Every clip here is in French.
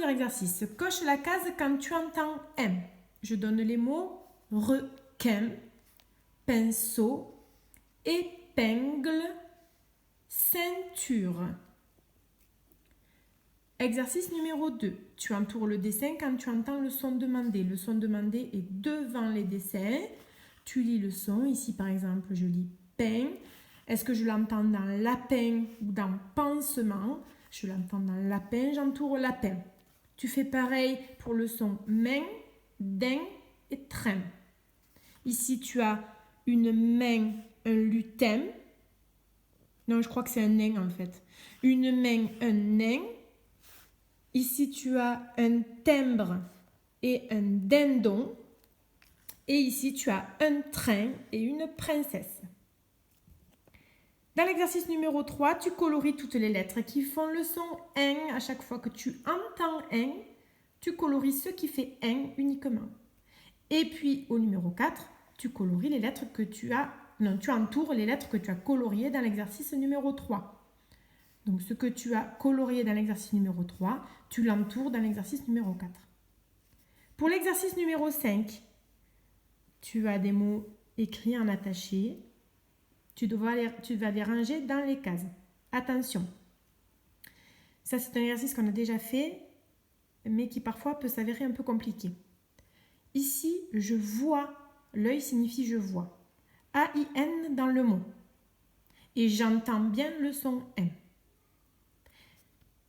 premier exercice. Coche la case quand tu entends un. Je donne les mots requin, pinceau, épingle, ceinture. Exercice numéro 2. Tu entoures le dessin quand tu entends le son demandé. Le son demandé est devant les dessins. Tu lis le son. Ici, par exemple, je lis pain. Est-ce que je l'entends dans lapin ou dans pansement? Je l'entends dans lapin, j'entoure lapin. Tu fais pareil pour le son main, din et train. Ici, tu as une main, un lutin. Non, je crois que c'est un nain en fait. Une main, un nain. Ici, tu as un timbre et un dindon. Et ici, tu as un train et une princesse. Dans l'exercice numéro 3, tu colories toutes les lettres qui font le son « ing ». À chaque fois que tu entends « ing », tu colories ce qui fait « ing » uniquement. Et puis, au numéro 4, tu colories les lettres que tu as... Non, tu entoures les lettres que tu as coloriées dans l'exercice numéro 3. Donc, ce que tu as colorié dans l'exercice numéro 3, tu l'entoures dans l'exercice numéro 4. Pour l'exercice numéro 5, tu as des mots écrits en attaché. Tu vas les ranger dans les cases. Attention, ça c'est un exercice qu'on a déjà fait, mais qui parfois peut s'avérer un peu compliqué. Ici, je vois, l'œil signifie je vois. A-I-N dans le mot. Et j'entends bien le son N.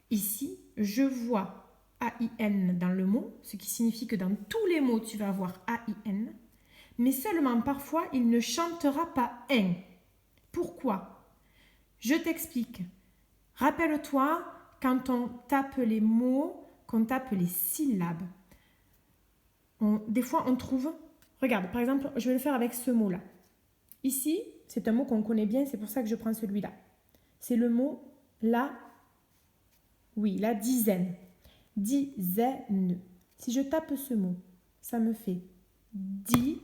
Ici, je vois A-I-N dans le mot, ce qui signifie que dans tous les mots, tu vas avoir A-I-N, mais seulement parfois, il ne chantera pas N. Pourquoi? Je t'explique. Rappelle-toi, quand on tape les mots, qu'on tape les syllabes, des fois on trouve... Regarde, par exemple, je vais le faire avec ce mot-là. Ici, c'est un mot qu'on connaît bien, c'est pour ça que je prends celui-là. C'est le mot la dizaine. Dizaine. Si je tape ce mot, ça me fait dizaine.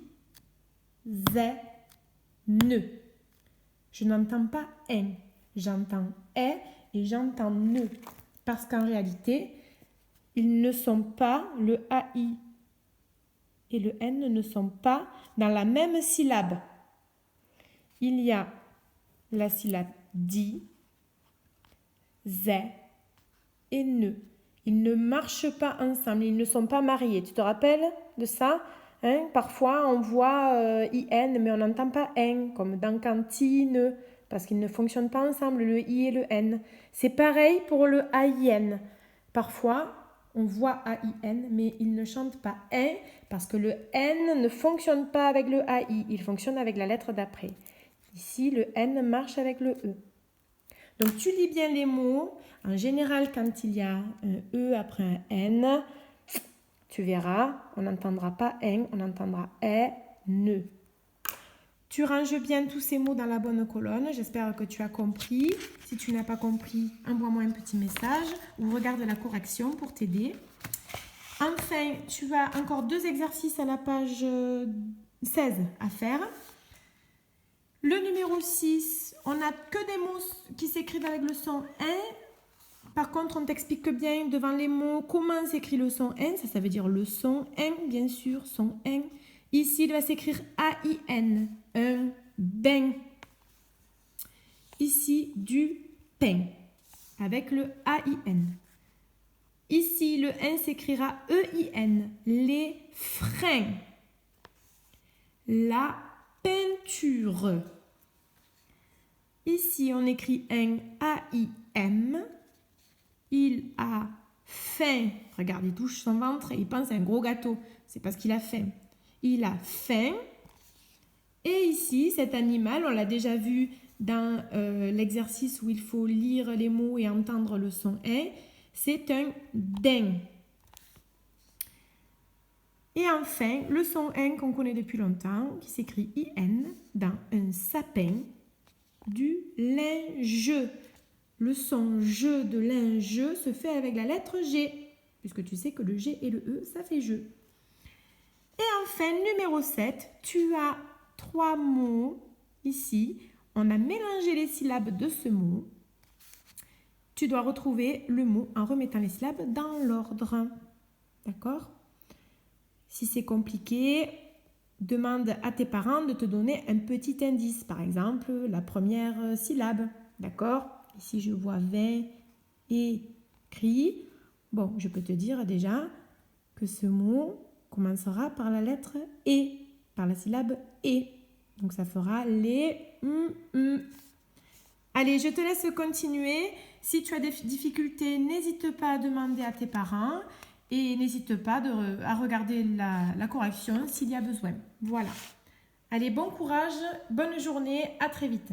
Je n'entends pas un, j'entends est et j'entends ne. Parce qu'en réalité, ils ne sont pas, le AI et le N ne sont pas dans la même syllabe. Il y a la syllabe di, zé et ne. Ils ne marchent pas ensemble, ils ne sont pas mariés. Tu te rappelles de ça? Parfois, on voit IN, mais on n'entend pas N, comme dans cantine, parce qu'ils ne fonctionnent pas ensemble, le I et le N. C'est pareil pour le AIN. Parfois, on voit AIN, mais il ne chante pas N, parce que le N ne fonctionne pas avec le AI, il fonctionne avec la lettre d'après. Ici, le N marche avec le E. Donc, tu lis bien les mots. En général, quand il y a un E après un N, tu verras, on n'entendra pas N, on entendra ne. Tu ranges bien tous ces mots dans la bonne colonne. J'espère que tu as compris. Si tu n'as pas compris, envoie-moi un petit message ou regarde la correction pour t'aider. Enfin, tu as encore 2 exercices à la page 16 à faire. Le numéro 6, on n'a que des mots qui s'écrivent avec le son « in ». Par contre, on t'explique bien devant les mots comment s'écrit le son « n ». Ça veut dire le son « n », bien sûr, son « n ». Ici, il va s'écrire « A-I-N », un bain. Ici, du pain, avec le A-I-N. Ici, le « n » s'écrira « E-I-N », les freins. La peinture. Ici, on écrit un A-I-M. Il a faim. Regarde, il touche son ventre et il pense à un gros gâteau. C'est parce qu'il a faim. Il a faim. Et ici, cet animal, on l'a déjà vu dans l'exercice où il faut lire les mots et entendre le son « un », c'est un daim. Et enfin, le son « n » qu'on connaît depuis longtemps, qui s'écrit « IN » dans un sapin, du linge. Le son « je » de linge se fait avec la lettre G, puisque tu sais que le G et le E, ça fait « je ». Et enfin, numéro 7, tu as 3 mots ici. On a mélangé les syllabes de ce mot. tu dois retrouver le mot en remettant les syllabes dans l'ordre. D'accord? Si c'est compliqué, demande à tes parents de te donner un petit indice. Par exemple, la première syllabe. D'accord? Ici, je vois 20 écrit. Bon, je peux te dire déjà que ce mot commencera par la lettre E, par la syllabe E. Donc, ça fera les Allez, je te laisse continuer. Si tu as des difficultés, n'hésite pas à demander à tes parents et n'hésite pas à regarder la correction s'il y a besoin. Voilà. Allez, bon courage, bonne journée, à très vite.